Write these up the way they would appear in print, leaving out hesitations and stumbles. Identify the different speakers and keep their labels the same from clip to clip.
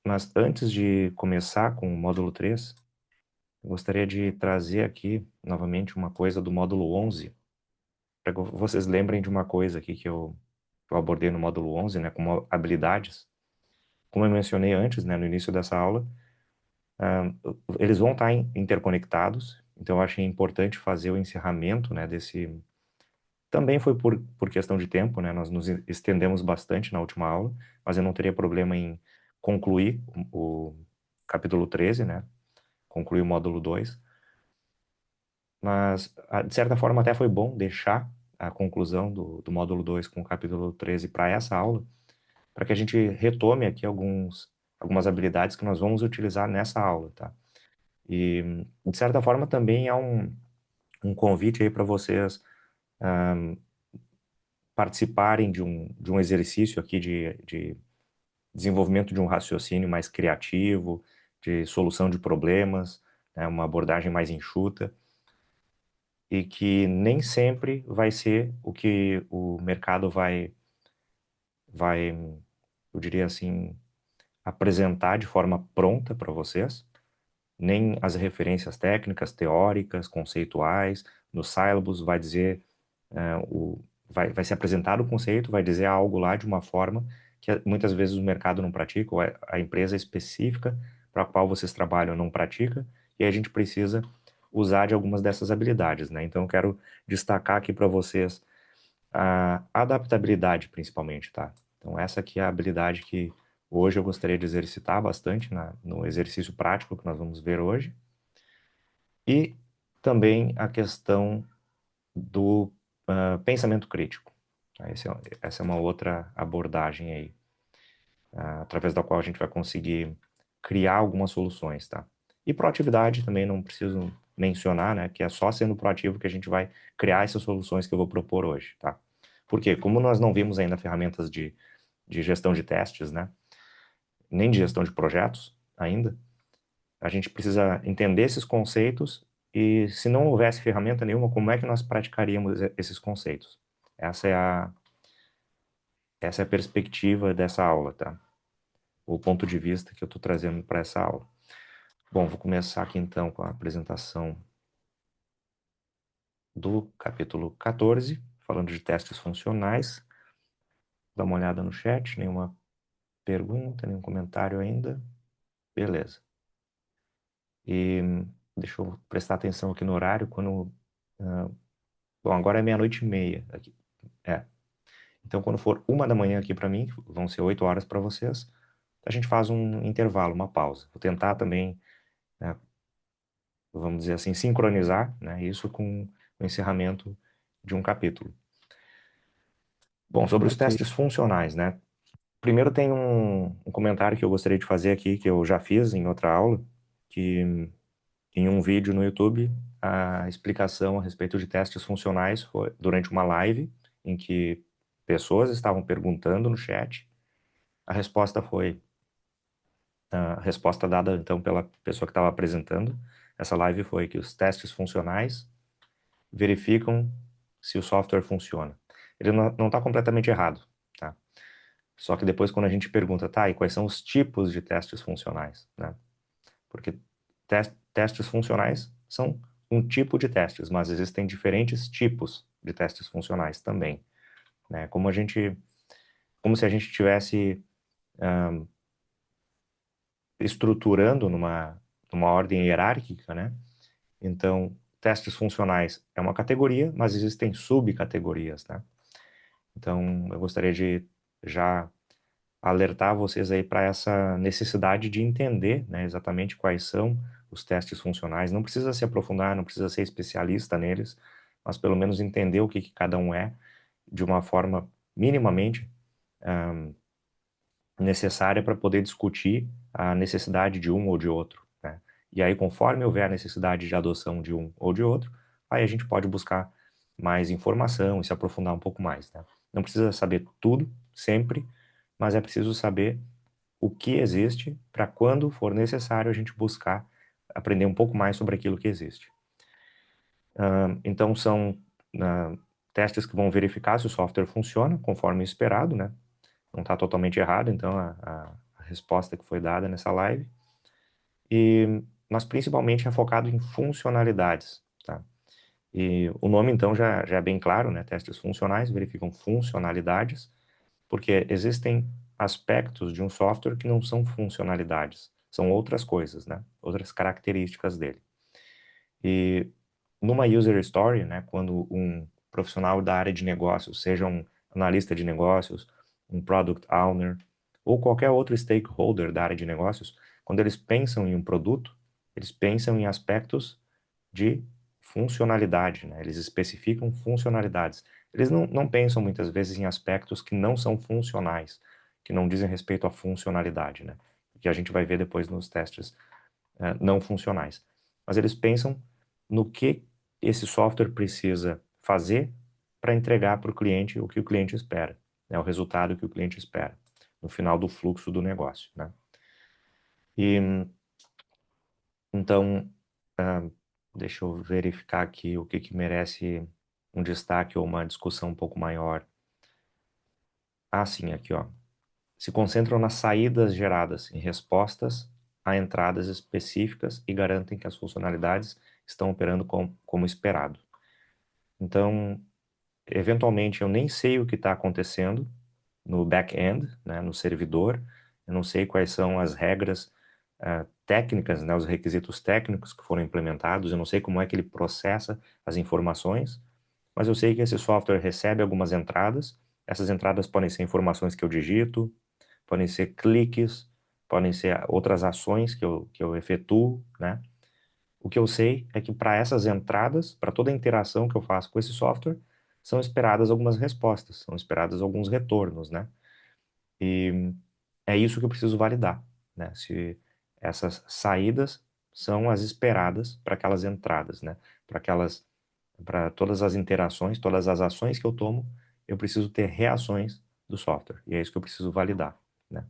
Speaker 1: Mas antes de começar com o módulo 3, eu gostaria de trazer aqui novamente uma coisa do módulo 11, para que vocês lembrem de uma coisa aqui que eu abordei no módulo 11, né, como habilidades. Como eu mencionei antes, né, no início dessa aula, ah, eles vão estar interconectados, então eu achei importante fazer o encerramento, né, desse. Também foi por questão de tempo, né, nós nos estendemos bastante na última aula, mas eu não teria problema em concluir o capítulo 13, né, concluir o módulo 2, mas de certa forma até foi bom deixar a conclusão do módulo 2 com o capítulo 13 para essa aula, para que a gente retome aqui algumas habilidades que nós vamos utilizar nessa aula, tá? E, de certa forma, também é um convite aí para vocês participarem de um exercício aqui de desenvolvimento de um raciocínio mais criativo, de solução de problemas, né, uma abordagem mais enxuta, e que nem sempre vai ser o que o mercado vai, eu diria assim, apresentar de forma pronta para vocês, nem as referências técnicas, teóricas, conceituais, no syllabus vai dizer, vai ser apresentado o conceito, vai dizer algo lá de uma forma que muitas vezes o mercado não pratica, ou a empresa específica para a qual vocês trabalham não pratica, e aí a gente precisa usar de algumas dessas habilidades, né? Então eu quero destacar aqui para vocês a adaptabilidade, principalmente, tá? Então essa aqui é a habilidade que hoje eu gostaria de exercitar bastante no exercício prático que nós vamos ver hoje. E também a questão do pensamento crítico. Tá? Essa é uma outra abordagem aí, através da qual a gente vai conseguir criar algumas soluções, tá? E proatividade também não preciso mencionar, né? Que é só sendo proativo que a gente vai criar essas soluções que eu vou propor hoje, tá? Porque como nós não vimos ainda ferramentas de gestão de testes, né? Nem de gestão de projetos ainda, a gente precisa entender esses conceitos e, se não houvesse ferramenta nenhuma, como é que nós praticaríamos esses conceitos? Essa é a perspectiva dessa aula, tá? O ponto de vista que eu estou trazendo para essa aula. Bom, vou começar aqui então com a apresentação do capítulo 14, falando de testes funcionais. Dá uma olhada no chat, nenhuma pergunta, nenhum comentário ainda. Beleza. E deixa eu prestar atenção aqui no horário, quando... bom, agora é meia-noite e meia aqui. É. Então, quando for 1 da manhã aqui para mim, que vão ser 8 horas para vocês, a gente faz um intervalo, uma pausa. Vou tentar também, né, vamos dizer assim, sincronizar, né, isso com o encerramento de um capítulo. Bom, sobre os
Speaker 2: Ok.
Speaker 1: testes funcionais, né? Primeiro tem um comentário que eu gostaria de fazer aqui, que eu já fiz em outra aula, que em um vídeo no YouTube, a explicação a respeito de testes funcionais foi durante uma live em que pessoas estavam perguntando no chat. A resposta foi a resposta dada então pela pessoa que estava apresentando essa live foi que os testes funcionais verificam se o software funciona. Ele não está completamente errado, tá? Só que depois quando a gente pergunta, tá, e quais são os tipos de testes funcionais, né? Porque testes funcionais são um tipo de testes, mas existem diferentes tipos de testes funcionais também, né? Como se a gente tivesse estruturando numa ordem hierárquica, né? Então, testes funcionais é uma categoria, mas existem subcategorias, né? Então, eu gostaria de já alertar vocês aí para essa necessidade de entender, né, exatamente quais são os testes funcionais. Não precisa se aprofundar, não precisa ser especialista neles, mas pelo menos entender o que cada um é de uma forma minimamente necessária para poder discutir a necessidade de um ou de outro, né? E aí, conforme houver a necessidade de adoção de um ou de outro, aí a gente pode buscar mais informação e se aprofundar um pouco mais, né? Não precisa saber tudo, sempre, mas é preciso saber o que existe para quando for necessário a gente buscar aprender um pouco mais sobre aquilo que existe. Então, são testes que vão verificar se o software funciona conforme esperado, né? Não está totalmente errado, então a resposta que foi dada nessa live. Mas principalmente é focado em funcionalidades, tá? E o nome, então, já é bem claro, né? Testes funcionais verificam funcionalidades, porque existem aspectos de um software que não são funcionalidades, são outras coisas, né? Outras características dele. E numa user story, né, quando um profissional da área de negócios, seja um analista de negócios, um product owner, ou qualquer outro stakeholder da área de negócios, quando eles pensam em um produto, eles pensam em aspectos de funcionalidade, né? Eles especificam funcionalidades. Eles não pensam muitas vezes em aspectos que não são funcionais, que não dizem respeito à funcionalidade, né? Que a gente vai ver depois nos testes não funcionais. Mas eles pensam no que esse software precisa fazer para entregar para o cliente o que o cliente espera, né? O resultado que o cliente espera no final do fluxo do negócio, né? E então, ah, deixa eu verificar aqui o que merece um destaque ou uma discussão um pouco maior. Ah, sim, aqui, ó. Se concentram nas saídas geradas em respostas a entradas específicas e garantem que as funcionalidades estão operando como esperado. Então, eventualmente, eu nem sei o que está acontecendo no back-end, né, no servidor, eu não sei quais são as regras técnicas, né, os requisitos técnicos que foram implementados, eu não sei como é que ele processa as informações, mas eu sei que esse software recebe algumas entradas, essas entradas podem ser informações que eu digito, podem ser cliques, podem ser outras ações que eu efetuo, né? O que eu sei é que para essas entradas, para toda a interação que eu faço com esse software, são esperadas algumas respostas, são esperadas alguns retornos, né? E é isso que eu preciso validar, né? Se essas saídas são as esperadas para aquelas entradas, né? Para todas as interações, todas as ações que eu tomo, eu preciso ter reações do software, e é isso que eu preciso validar, né?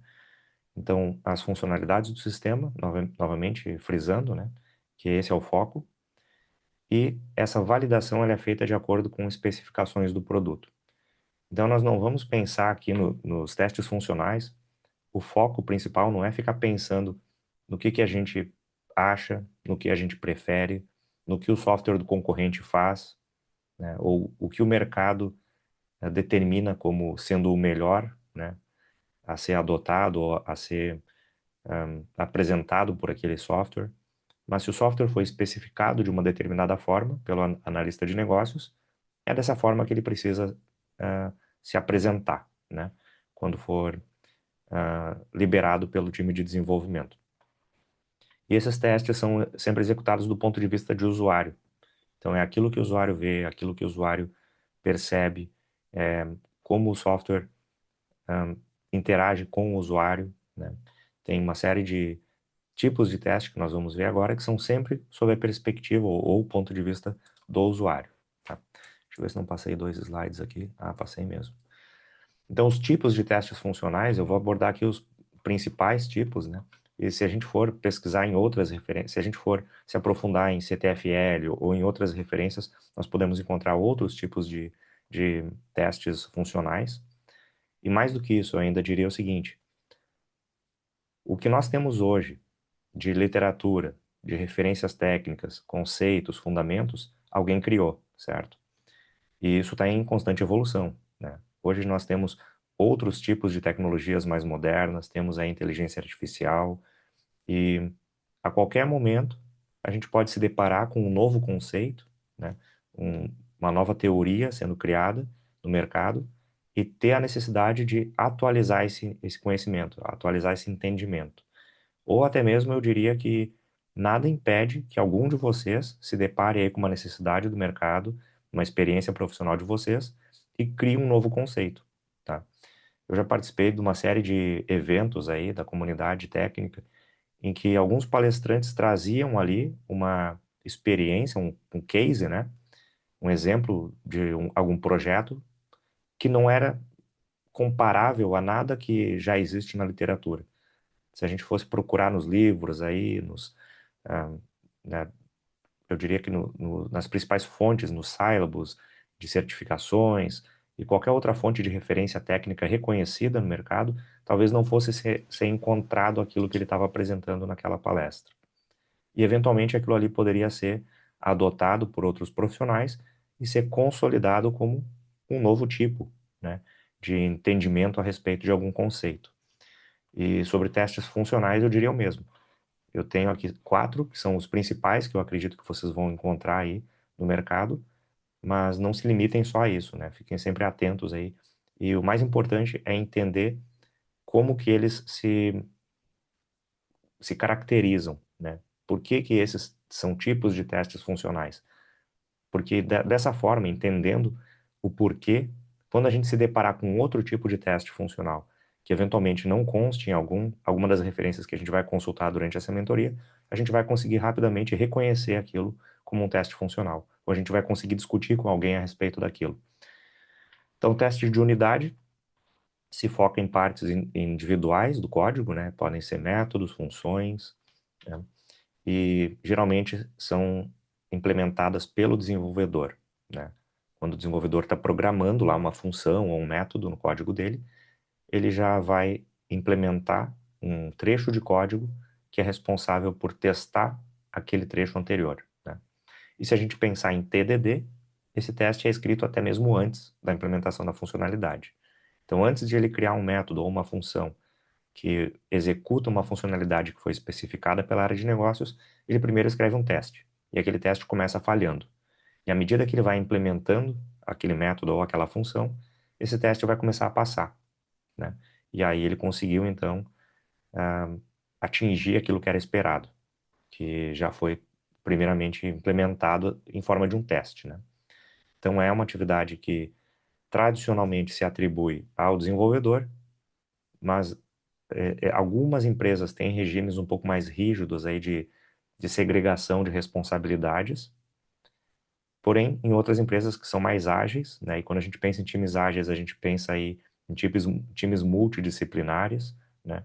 Speaker 1: Então, as funcionalidades do sistema, novamente frisando, né, que esse é o foco, e essa validação ela é feita de acordo com especificações do produto. Então, nós não vamos pensar aqui nos testes funcionais, o foco principal não é ficar pensando no que a gente acha, no que a gente prefere, no que o software do concorrente faz, né, ou o que o mercado determina como sendo o melhor, né, a ser adotado ou a ser apresentado por aquele software, mas se o software foi especificado de uma determinada forma pelo analista de negócios, é dessa forma que ele precisa se apresentar, né? Quando for liberado pelo time de desenvolvimento. E esses testes são sempre executados do ponto de vista de usuário. Então, é aquilo que o usuário vê, aquilo que o usuário percebe, como o software interage com o usuário, né? Tem uma série de tipos de teste que nós vamos ver agora, que são sempre sob a perspectiva ou o ponto de vista do usuário. Tá? Deixa eu ver se não passei 2 slides aqui. Ah, passei mesmo. Então, os tipos de testes funcionais, eu vou abordar aqui os principais tipos, né? E se a gente for pesquisar em outras referências, se a gente for se aprofundar em CTFL ou em outras referências, nós podemos encontrar outros tipos de testes funcionais. E mais do que isso, eu ainda diria o seguinte: o que nós temos hoje de literatura, de referências técnicas, conceitos, fundamentos, alguém criou, certo? E isso está em constante evolução, né? Hoje nós temos outros tipos de tecnologias mais modernas, temos a inteligência artificial e a qualquer momento a gente pode se deparar com um novo conceito, né? Uma nova teoria sendo criada no mercado e ter a necessidade de atualizar esse conhecimento, atualizar esse entendimento. Ou até mesmo eu diria que nada impede que algum de vocês se depare aí com uma necessidade do mercado, uma experiência profissional de vocês e crie um novo conceito, tá? Eu já participei de uma série de eventos aí da comunidade técnica em que alguns palestrantes traziam ali uma experiência, um case, né? Um exemplo de algum projeto que não era comparável a nada que já existe na literatura. Se a gente fosse procurar nos livros aí, ah, né, eu diria que nas principais fontes, nos sílabos de certificações, e qualquer outra fonte de referência técnica reconhecida no mercado, talvez não fosse ser encontrado aquilo que ele estava apresentando naquela palestra. E, eventualmente, aquilo ali poderia ser adotado por outros profissionais e ser consolidado como um novo tipo, né, de entendimento a respeito de algum conceito. E sobre testes funcionais, eu diria o mesmo. Eu tenho aqui 4, que são os principais, que eu acredito que vocês vão encontrar aí no mercado, mas não se limitem só a isso, né? Fiquem sempre atentos aí. E o mais importante é entender como que eles se caracterizam, né? Por que que esses são tipos de testes funcionais? Porque dessa forma, entendendo o porquê, quando a gente se deparar com outro tipo de teste funcional, que eventualmente não conste em alguma das referências que a gente vai consultar durante essa mentoria, a gente vai conseguir rapidamente reconhecer aquilo como um teste funcional, ou a gente vai conseguir discutir com alguém a respeito daquilo. Então, teste de unidade se foca em partes individuais do código, né? Podem ser métodos, funções, né? E geralmente são implementadas pelo desenvolvedor, né? Quando o desenvolvedor está programando lá uma função ou um método no código dele, ele já vai implementar um trecho de código que é responsável por testar aquele trecho anterior, né? E se a gente pensar em TDD, esse teste é escrito até mesmo antes da implementação da funcionalidade. Então, antes de ele criar um método ou uma função que executa uma funcionalidade que foi especificada pela área de negócios, ele primeiro escreve um teste. E aquele teste começa falhando. E à medida que ele vai implementando aquele método ou aquela função, esse teste vai começar a passar, né? E aí ele conseguiu, então, ah, atingir aquilo que era esperado, que já foi primeiramente implementado em forma de um teste, né? Então é uma atividade que tradicionalmente se atribui ao desenvolvedor, mas algumas empresas têm regimes um pouco mais rígidos aí de segregação de responsabilidades, porém, em outras empresas que são mais ágeis, né, e quando a gente pensa em times ágeis, a gente pensa aí em times multidisciplinares, né,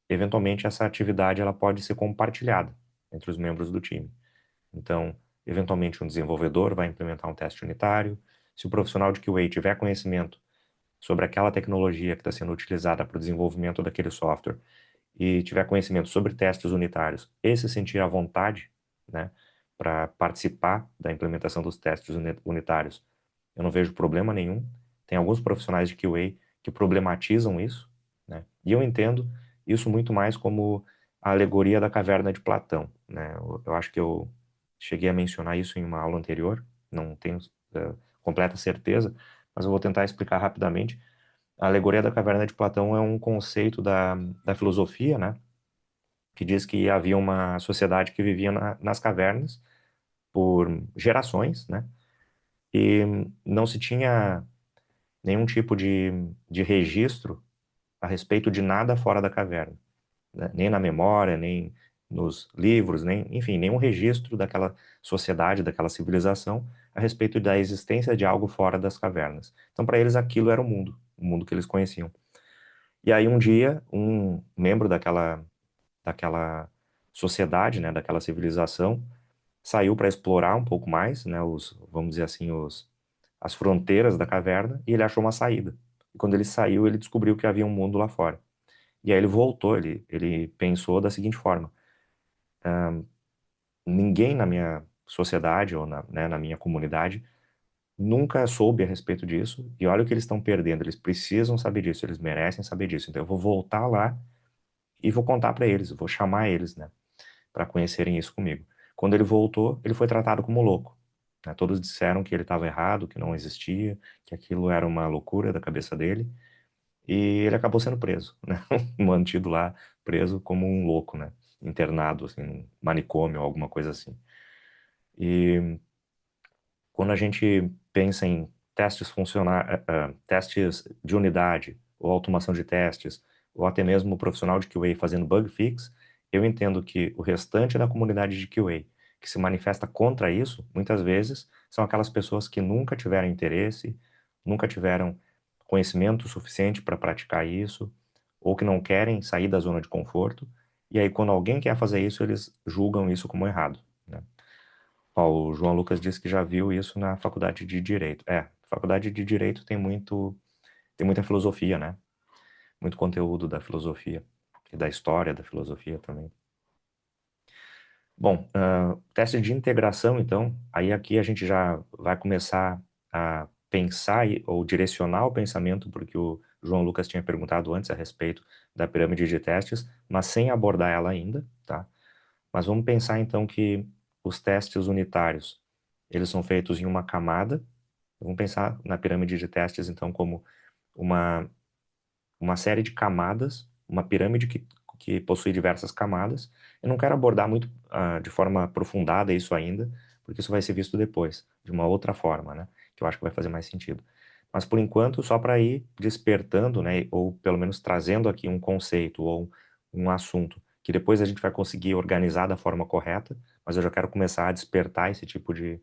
Speaker 1: eventualmente essa atividade ela pode ser compartilhada entre os membros do time. Então, eventualmente um desenvolvedor vai implementar um teste unitário, se o profissional de QA tiver conhecimento sobre aquela tecnologia que está sendo utilizada para o desenvolvimento daquele software e tiver conhecimento sobre testes unitários e se sentir à vontade, né, para participar da implementação dos testes unitários, eu não vejo problema nenhum. Tem alguns profissionais de QA que problematizam isso, né, e eu entendo isso muito mais como a alegoria da caverna de Platão, né. Eu acho que eu cheguei a mencionar isso em uma aula anterior, não tenho completa certeza, mas eu vou tentar explicar rapidamente. A alegoria da caverna de Platão é um conceito da filosofia, né, que diz que havia uma sociedade que vivia nas cavernas por gerações, né, e não se tinha nenhum tipo de registro a respeito de nada fora da caverna, né, nem na memória, nem nos livros, nem, enfim, nenhum registro daquela sociedade, daquela civilização a respeito da existência de algo fora das cavernas. Então, para eles, aquilo era o mundo que eles conheciam. E aí, um dia, um membro daquela sociedade, né, daquela civilização, saiu para explorar um pouco mais, né, vamos dizer assim, as fronteiras da caverna, e ele achou uma saída. E quando ele saiu, ele descobriu que havia um mundo lá fora. E aí ele voltou, ele pensou da seguinte forma: ninguém na minha sociedade ou né, na minha comunidade nunca soube a respeito disso, e olha o que eles estão perdendo, eles precisam saber disso, eles merecem saber disso. Então eu vou voltar lá e vou contar para eles, vou chamar eles, né, para conhecerem isso comigo. Quando ele voltou, ele foi tratado como louco, né? Todos disseram que ele estava errado, que não existia, que aquilo era uma loucura da cabeça dele, e ele acabou sendo preso, né? Mantido lá, preso como um louco, né? Internado, assim, num manicômio, alguma coisa assim. E quando a gente pensa em testes de unidade, ou automação de testes, ou até mesmo o profissional de QA fazendo bug fix, eu entendo que o restante da comunidade de QA que se manifesta contra isso, muitas vezes, são aquelas pessoas que nunca tiveram interesse, nunca tiveram conhecimento suficiente para praticar isso, ou que não querem sair da zona de conforto, e aí quando alguém quer fazer isso, eles julgam isso como errado, né? Ó, o João Lucas disse que já viu isso na faculdade de Direito. É, faculdade de Direito tem muita filosofia, né? Muito conteúdo da filosofia e da história da filosofia também. Bom, teste de integração, então, aí aqui a gente já vai começar a pensar ou direcionar o pensamento, porque o João Lucas tinha perguntado antes a respeito da pirâmide de testes, mas sem abordar ela ainda, tá? Mas vamos pensar então que os testes unitários, eles são feitos em uma camada. Vamos pensar na pirâmide de testes então como uma, uma série de camadas, uma pirâmide que possui diversas camadas. Eu não quero abordar muito de forma aprofundada isso ainda, porque isso vai ser visto depois, de uma outra forma, né? Que eu acho que vai fazer mais sentido. Mas por enquanto, só para ir despertando, né? Ou pelo menos trazendo aqui um conceito ou um assunto que depois a gente vai conseguir organizar da forma correta, mas eu já quero começar a despertar esse tipo de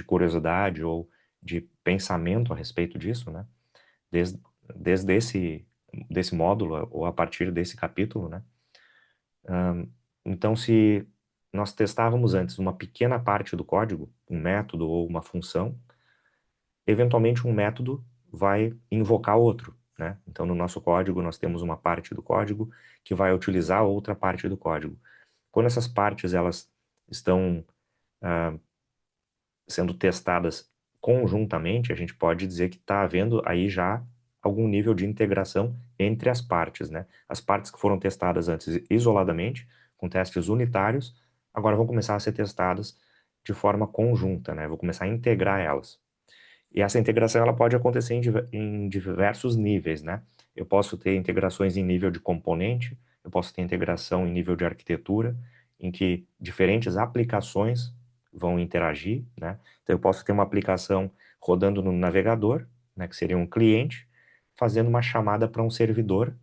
Speaker 1: curiosidade ou de pensamento a respeito disso, né? Desde, desde desse módulo ou a partir desse capítulo, né? Então, se nós testávamos antes uma pequena parte do código, um método ou uma função, eventualmente um método vai invocar outro, né? Então, no nosso código, nós temos uma parte do código que vai utilizar outra parte do código. Quando essas partes elas estão sendo testadas conjuntamente, a gente pode dizer que está havendo aí já algum nível de integração entre as partes, né? As partes que foram testadas antes isoladamente, com testes unitários, agora vão começar a ser testadas de forma conjunta, né? Vou começar a integrar elas. E essa integração ela pode acontecer em diversos níveis, né? Eu posso ter integrações em nível de componente, eu posso ter integração em nível de arquitetura, em que diferentes aplicações vão interagir, né? Então eu posso ter uma aplicação rodando no navegador, né, que seria um cliente, fazendo uma chamada para um servidor,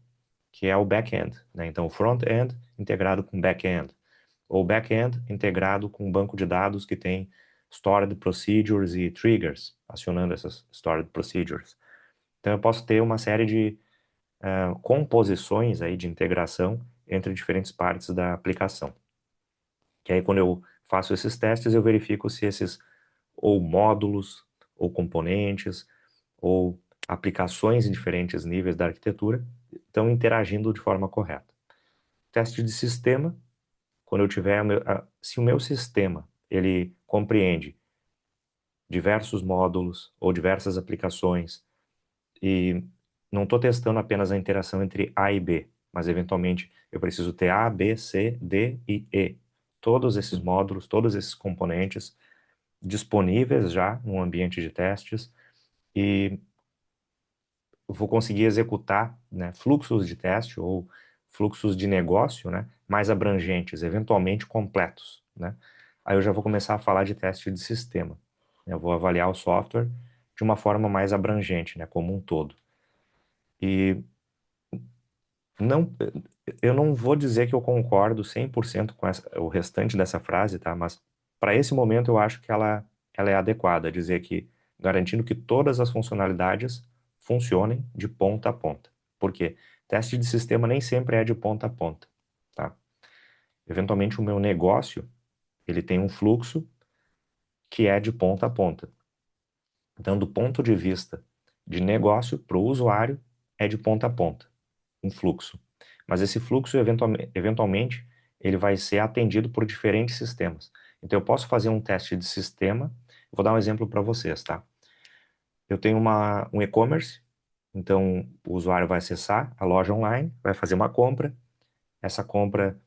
Speaker 1: que é o back-end, né? Então o front-end integrado com back-end, ou back-end integrado com um banco de dados que tem stored procedures e triggers, acionando essas stored procedures. Então eu posso ter uma série de composições aí de integração entre diferentes partes da aplicação. Que aí quando eu faço esses testes, eu verifico se esses ou módulos, ou componentes, ou aplicações em diferentes níveis da arquitetura estão interagindo de forma correta. Teste de sistema, quando eu tiver, se o meu sistema ele compreende diversos módulos ou diversas aplicações e não estou testando apenas a interação entre A e B, mas eventualmente eu preciso ter A, B, C, D e E. Todos esses módulos, todos esses componentes disponíveis já no ambiente de testes e vou conseguir executar, né, fluxos de teste ou fluxos de negócio, né, mais abrangentes, eventualmente completos, né? Aí eu já vou começar a falar de teste de sistema. Eu vou avaliar o software de uma forma mais abrangente, né, como um todo. E não, eu não vou dizer que eu concordo 100% com o restante dessa frase, tá? Mas para esse momento eu acho que ela é adequada, dizer que garantindo que todas as funcionalidades funcionem de ponta a ponta. Por quê? Teste de sistema nem sempre é de ponta a ponta, tá? Eventualmente o meu negócio, ele tem um fluxo que é de ponta a ponta. Então, do ponto de vista de negócio para o usuário, é de ponta a ponta, um fluxo. Mas esse fluxo, eventualmente, ele vai ser atendido por diferentes sistemas. Então, eu posso fazer um teste de sistema. Vou dar um exemplo para vocês, tá? Eu tenho um e-commerce, então o usuário vai acessar a loja online, vai fazer uma compra. Essa compra,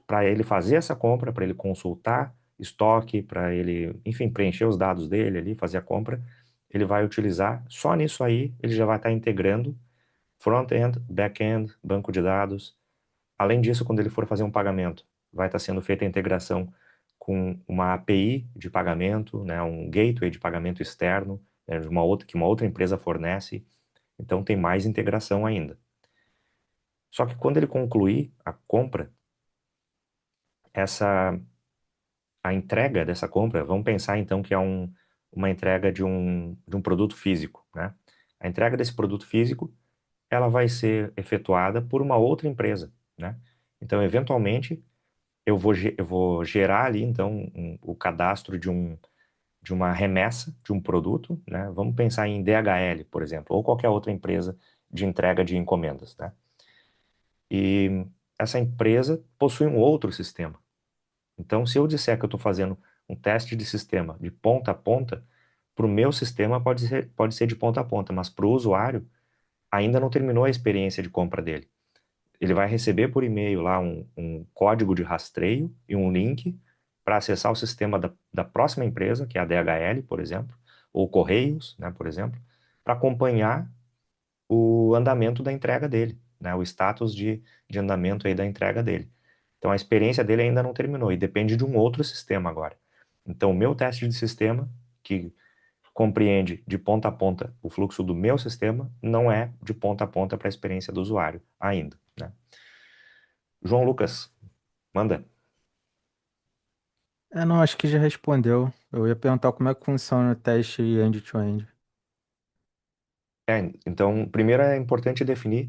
Speaker 1: para ele fazer essa compra, para ele consultar estoque, para ele, enfim, preencher os dados dele ali, fazer a compra, ele vai utilizar, só nisso aí, ele já vai estar integrando front-end, back-end, banco de dados. Além disso, quando ele for fazer um pagamento, vai estar sendo feita a integração com uma API de pagamento, né, um gateway de pagamento externo, né, que uma outra empresa fornece. Então tem mais integração ainda. Só que quando ele concluir a compra, essa a entrega dessa compra, vamos pensar então que é uma entrega de um produto físico, né? A entrega desse produto físico, ela vai ser efetuada por uma outra empresa, né? Então, eventualmente, eu vou gerar ali, então, o cadastro de uma remessa de um produto, né? Vamos pensar em DHL, por exemplo, ou qualquer outra empresa de entrega de encomendas, né? E essa empresa possui um outro sistema. Então, se eu disser que eu estou fazendo um teste de sistema de ponta a ponta, para o meu sistema pode ser de ponta a ponta, mas para o usuário ainda não terminou a experiência de compra dele. Ele vai receber por e-mail lá um código de rastreio e um link para acessar o sistema da próxima empresa, que é a DHL, por exemplo, ou Correios, né, por exemplo, para acompanhar o andamento da entrega dele, né, o status de andamento aí da entrega dele. Então a experiência dele ainda não terminou e depende de um outro sistema agora. Então o meu teste de sistema, que compreende de ponta a ponta o fluxo do meu sistema, não é de ponta a ponta para a experiência do usuário ainda, né? João Lucas, manda.
Speaker 2: Não, acho que já respondeu. Eu ia perguntar como é que funciona o teste end-to-end.
Speaker 1: Então, primeiro é importante definir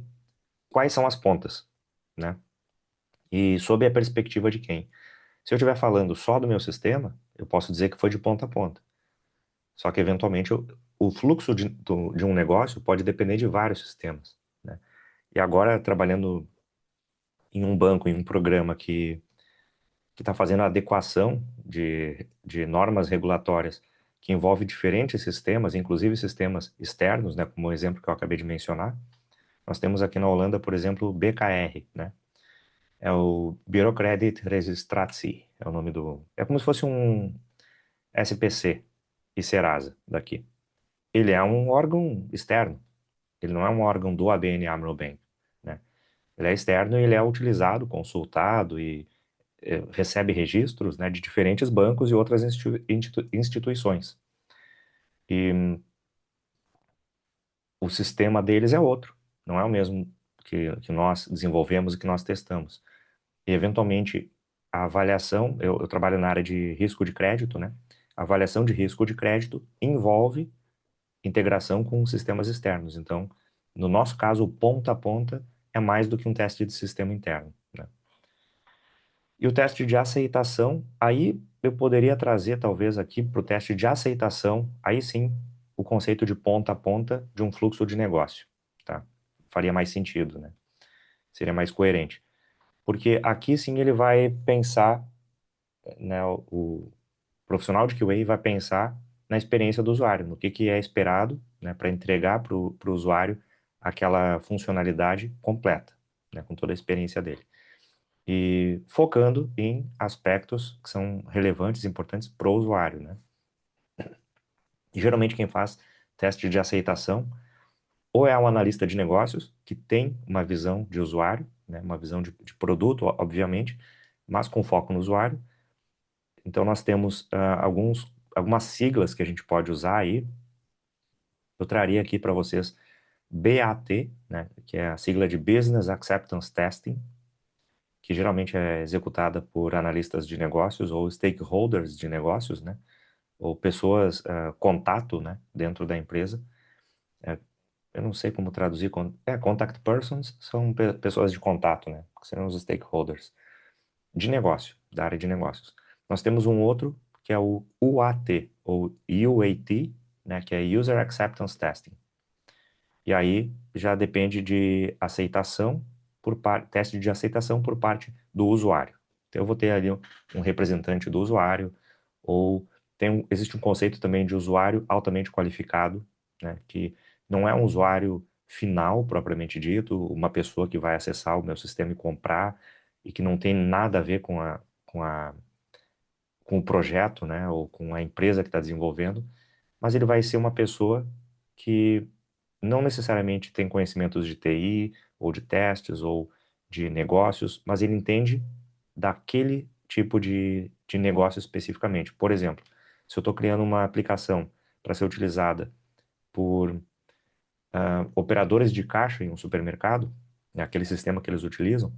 Speaker 1: quais são as pontas, né? E sob a perspectiva de quem? Se eu estiver falando só do meu sistema, eu posso dizer que foi de ponta a ponta. Só que, eventualmente, o fluxo de um negócio pode depender de vários sistemas, né? E agora, trabalhando em um banco, em um programa que está fazendo a adequação de normas regulatórias que envolve diferentes sistemas, inclusive sistemas externos, né, como o exemplo que eu acabei de mencionar. Nós temos aqui na Holanda, por exemplo, o BKR, né? É o Bureaucredietregistratie, é o nome do... É como se fosse um SPC e Serasa daqui. Ele é um órgão externo, ele não é um órgão do ABN AMRO Bank, né? Ele é externo e ele é utilizado, consultado e recebe registros, né, de diferentes bancos e outras instituições. E o sistema deles é outro, não é o mesmo que nós desenvolvemos e que nós testamos. E, eventualmente, a avaliação, eu trabalho na área de risco de crédito, né? A avaliação de risco de crédito envolve integração com sistemas externos. Então, no nosso caso, o ponta a ponta é mais do que um teste de sistema interno, né? E o teste de aceitação, aí eu poderia trazer, talvez, aqui para o teste de aceitação, aí sim, o conceito de ponta a ponta de um fluxo de negócio, tá? Faria mais sentido, né? Seria mais coerente. Porque aqui sim ele vai pensar, né, o profissional de QA vai pensar na experiência do usuário, no que é esperado, né, para entregar para o usuário aquela funcionalidade completa, né, com toda a experiência dele. E focando em aspectos que são relevantes e importantes para o usuário, né? E geralmente quem faz teste de aceitação ou é um analista de negócios que tem uma visão de usuário, né? Uma visão de produto, obviamente, mas com foco no usuário. Então nós temos algumas siglas que a gente pode usar aí. Eu traria aqui para vocês BAT, né? Que é a sigla de Business Acceptance Testing, que geralmente é executada por analistas de negócios ou stakeholders de negócios, né? Ou pessoas, contato, né? Dentro da empresa. É, eu não sei como traduzir. Contact persons são pessoas de contato, né? Que seriam os stakeholders de negócio, da área de negócios. Nós temos um outro que é o UAT, ou UAT, né? Que é User Acceptance Testing. E aí já depende de aceitação teste de aceitação por parte do usuário. Então eu vou ter ali um representante do usuário, ou existe um conceito também de usuário altamente qualificado, né, que não é um usuário final propriamente dito, uma pessoa que vai acessar o meu sistema e comprar e que não tem nada a ver com o projeto, né, ou com a empresa que está desenvolvendo, mas ele vai ser uma pessoa que não necessariamente tem conhecimentos de TI, ou de testes, ou de negócios, mas ele entende daquele tipo de negócio especificamente. Por exemplo, se eu estou criando uma aplicação para ser utilizada por operadores de caixa em um supermercado, né, aquele sistema que eles utilizam,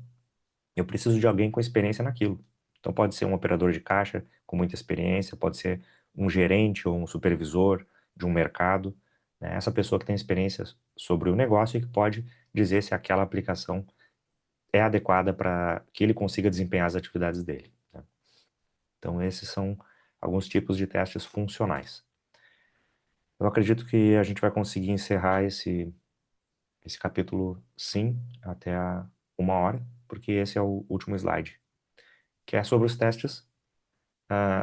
Speaker 1: eu preciso de alguém com experiência naquilo. Então pode ser um operador de caixa com muita experiência, pode ser um gerente ou um supervisor de um mercado, né? Essa pessoa que tem experiência sobre o negócio e que pode dizer se aquela aplicação é adequada para que ele consiga desempenhar as atividades dele, né? Então esses são alguns tipos de testes funcionais. Eu acredito que a gente vai conseguir encerrar esse capítulo, sim, até a 1 hora, porque esse é o último slide, que é sobre os testes,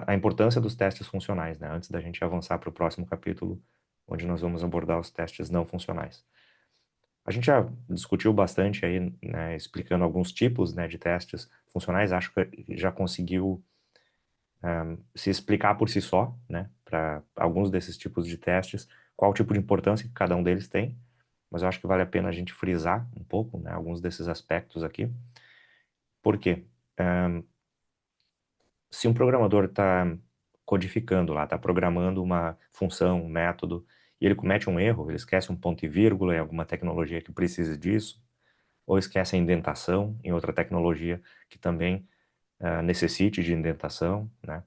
Speaker 1: a importância dos testes funcionais, né? Antes da gente avançar para o próximo capítulo, onde nós vamos abordar os testes não funcionais. A gente já discutiu bastante aí, né, explicando alguns tipos, né, de testes funcionais. Acho que já conseguiu se explicar por si só, né, para alguns desses tipos de testes, qual o tipo de importância que cada um deles tem. Mas eu acho que vale a pena a gente frisar um pouco, né, alguns desses aspectos aqui. Por quê? Se um programador está codificando lá, está programando uma função, um método, e ele comete um erro, ele esquece um ponto e vírgula em alguma tecnologia que precise disso, ou esquece a indentação em outra tecnologia que também necessite de indentação, né?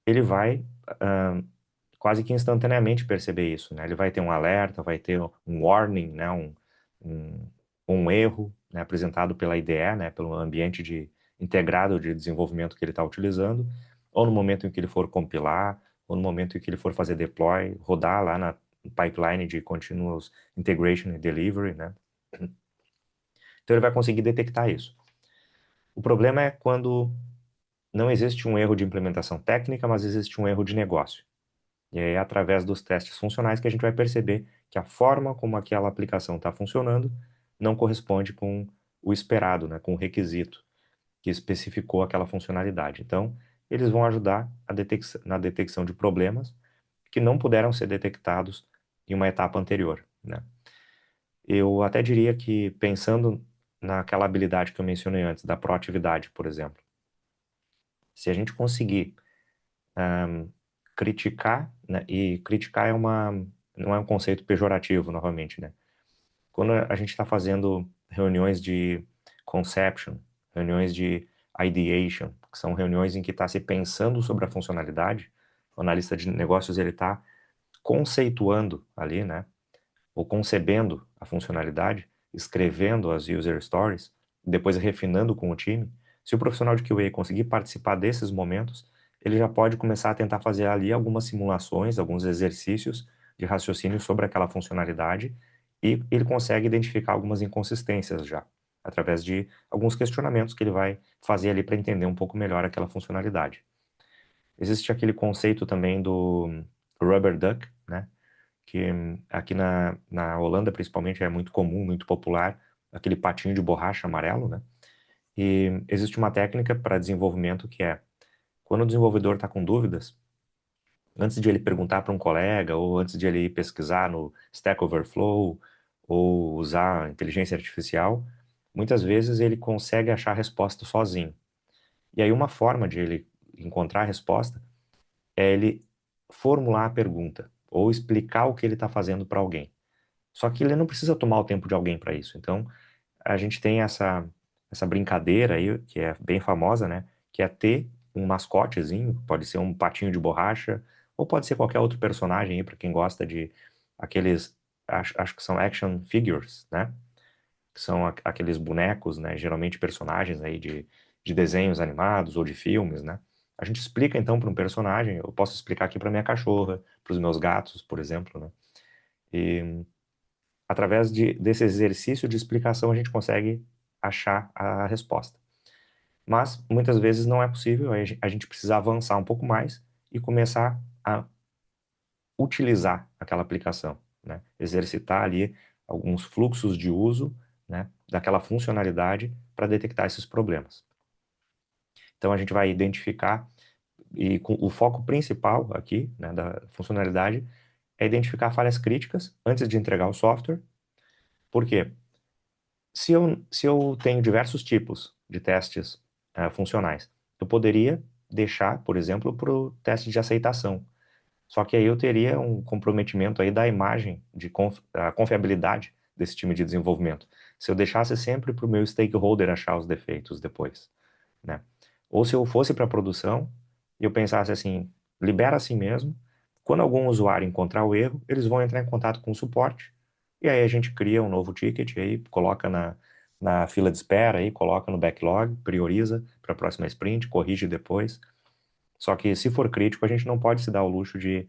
Speaker 1: Ele vai quase que instantaneamente perceber isso, né? Ele vai ter um alerta, vai ter um warning, né? Um, um erro, né? Apresentado pela IDE, né? Pelo ambiente integrado de desenvolvimento que ele está utilizando, ou no momento em que ele for compilar, ou no momento em que ele for fazer deploy, rodar lá na pipeline de continuous integration e delivery, né? Então ele vai conseguir detectar isso. O problema é quando não existe um erro de implementação técnica, mas existe um erro de negócio. E aí, através dos testes funcionais, que a gente vai perceber que a forma como aquela aplicação está funcionando não corresponde com o esperado, né, com o requisito que especificou aquela funcionalidade. Então, eles vão ajudar na detecção de problemas que não puderam ser detectados em uma etapa anterior, né? Eu até diria que, pensando naquela habilidade que eu mencionei antes, da proatividade, por exemplo, se a gente conseguir criticar, né, e criticar não é um conceito pejorativo, novamente, né? Quando a gente está fazendo reuniões de conception, reuniões de ideation, que são reuniões em que está se pensando sobre a funcionalidade, o analista de negócios ele está conceituando ali, né, ou concebendo a funcionalidade, escrevendo as user stories, depois refinando com o time. Se o profissional de QA conseguir participar desses momentos, ele já pode começar a tentar fazer ali algumas simulações, alguns exercícios de raciocínio sobre aquela funcionalidade e ele consegue identificar algumas inconsistências já, através de alguns questionamentos que ele vai fazer ali para entender um pouco melhor aquela funcionalidade. Existe aquele conceito também do rubber duck, né? Que aqui na Holanda, principalmente, é muito comum, muito popular, aquele patinho de borracha amarelo, né? E existe uma técnica para desenvolvimento que é, quando o desenvolvedor está com dúvidas, antes de ele perguntar para um colega, ou antes de ele ir pesquisar no Stack Overflow, ou usar a inteligência artificial, muitas vezes ele consegue achar a resposta sozinho. E aí uma forma de ele encontrar a resposta é ele formular a pergunta, ou explicar o que ele está fazendo para alguém. Só que ele não precisa tomar o tempo de alguém para isso. Então, a gente tem essa brincadeira aí, que é bem famosa, né? Que é ter um mascotezinho, pode ser um patinho de borracha, ou pode ser qualquer outro personagem aí, para quem gosta de aqueles, acho que são action figures, né? Que são aqueles bonecos, né? Geralmente personagens aí de desenhos animados ou de filmes, né? A gente explica então para um personagem, eu posso explicar aqui para minha cachorra, para os meus gatos, por exemplo, né? E através desse exercício de explicação, a gente consegue achar a resposta. Mas muitas vezes não é possível, aí a gente precisa avançar um pouco mais e começar a utilizar aquela aplicação, né? Exercitar ali alguns fluxos de uso, né, daquela funcionalidade para detectar esses problemas. Então a gente vai identificar, e o foco principal aqui, né, da funcionalidade é identificar falhas críticas antes de entregar o software. Por quê? Se eu tenho diversos tipos de testes funcionais, eu poderia deixar, por exemplo, para o teste de aceitação. Só que aí eu teria um comprometimento aí da imagem de confiabilidade desse time de desenvolvimento. Se eu deixasse sempre para o meu stakeholder achar os defeitos depois, né? Ou se eu fosse para a produção e eu pensasse assim, libera assim mesmo, quando algum usuário encontrar o erro, eles vão entrar em contato com o suporte, e aí a gente cria um novo ticket, aí coloca na fila de espera, aí coloca no backlog, prioriza para a próxima sprint, corrige depois. Só que se for crítico, a gente não pode se dar o luxo de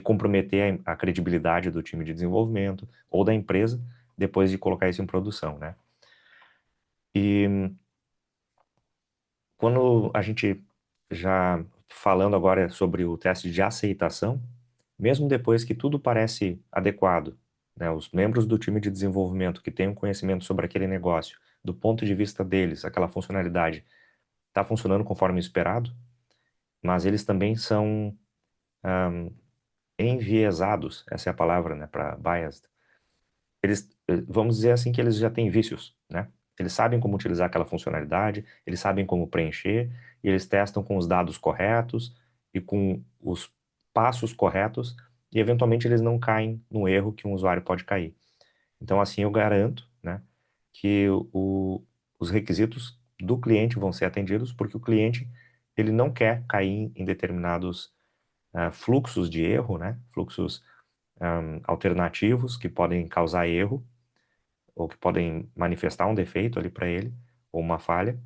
Speaker 1: comprometer a credibilidade do time de desenvolvimento ou da empresa depois de colocar isso em produção, né? E quando a gente já falando agora sobre o teste de aceitação, mesmo depois que tudo parece adequado, né, os membros do time de desenvolvimento que têm um conhecimento sobre aquele negócio, do ponto de vista deles, aquela funcionalidade está funcionando conforme esperado, mas eles também são enviesados, essa é a palavra, né, para biased. Eles, vamos dizer assim que eles já têm vícios, né? Eles sabem como utilizar aquela funcionalidade, eles sabem como preencher, e eles testam com os dados corretos e com os passos corretos, e eventualmente eles não caem no erro que um usuário pode cair. Então, assim, eu garanto, né, que os requisitos do cliente vão ser atendidos, porque o cliente ele não quer cair em determinados fluxos de erro, né, fluxos alternativos que podem causar erro ou que podem manifestar um defeito ali para ele ou uma falha,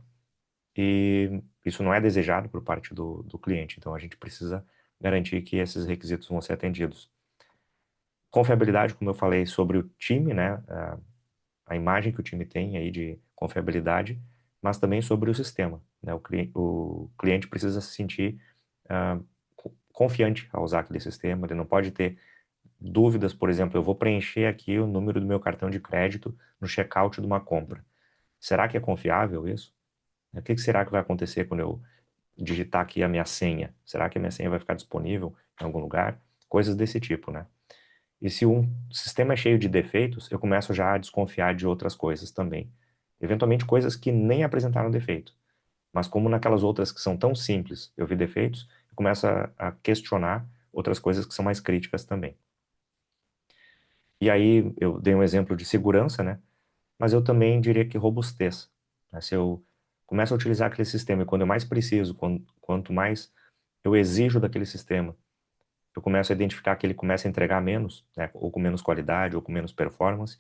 Speaker 1: e isso não é desejado por parte do cliente. Então, a gente precisa garantir que esses requisitos vão ser atendidos. Confiabilidade, como eu falei, sobre o time, né? A imagem que o time tem aí de confiabilidade, mas também sobre o sistema, né? O cliente precisa se sentir ah, confiante ao usar aquele sistema, ele não pode ter dúvidas, por exemplo, eu vou preencher aqui o número do meu cartão de crédito no checkout de uma compra. Será que é confiável isso? O que será que vai acontecer quando eu digitar aqui a minha senha? Será que a minha senha vai ficar disponível em algum lugar? Coisas desse tipo, né? E se um sistema é cheio de defeitos, eu começo já a desconfiar de outras coisas também. Eventualmente coisas que nem apresentaram defeito. Mas como naquelas outras que são tão simples, eu vi defeitos, eu começo a questionar outras coisas que são mais críticas também. E aí eu dei um exemplo de segurança, né? Mas eu também diria que robustez, né? Se eu começo a utilizar aquele sistema e quando eu mais preciso, quanto mais eu exijo daquele sistema, eu começo a identificar que ele começa a entregar menos, né? Ou com menos qualidade, ou com menos performance,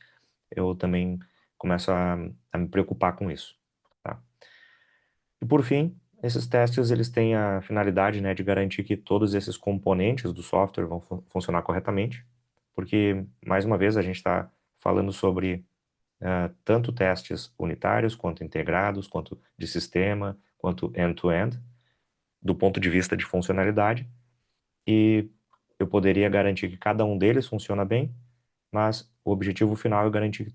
Speaker 1: eu também começo a me preocupar com isso, tá? E por fim, esses testes eles têm a finalidade, né, de garantir que todos esses componentes do software vão funcionar corretamente, porque, mais uma vez, a gente está falando sobre tanto testes unitários, quanto integrados, quanto de sistema, quanto end-to-end, do ponto de vista de funcionalidade, e eu poderia garantir que cada um deles funciona bem, mas o objetivo final é garantir que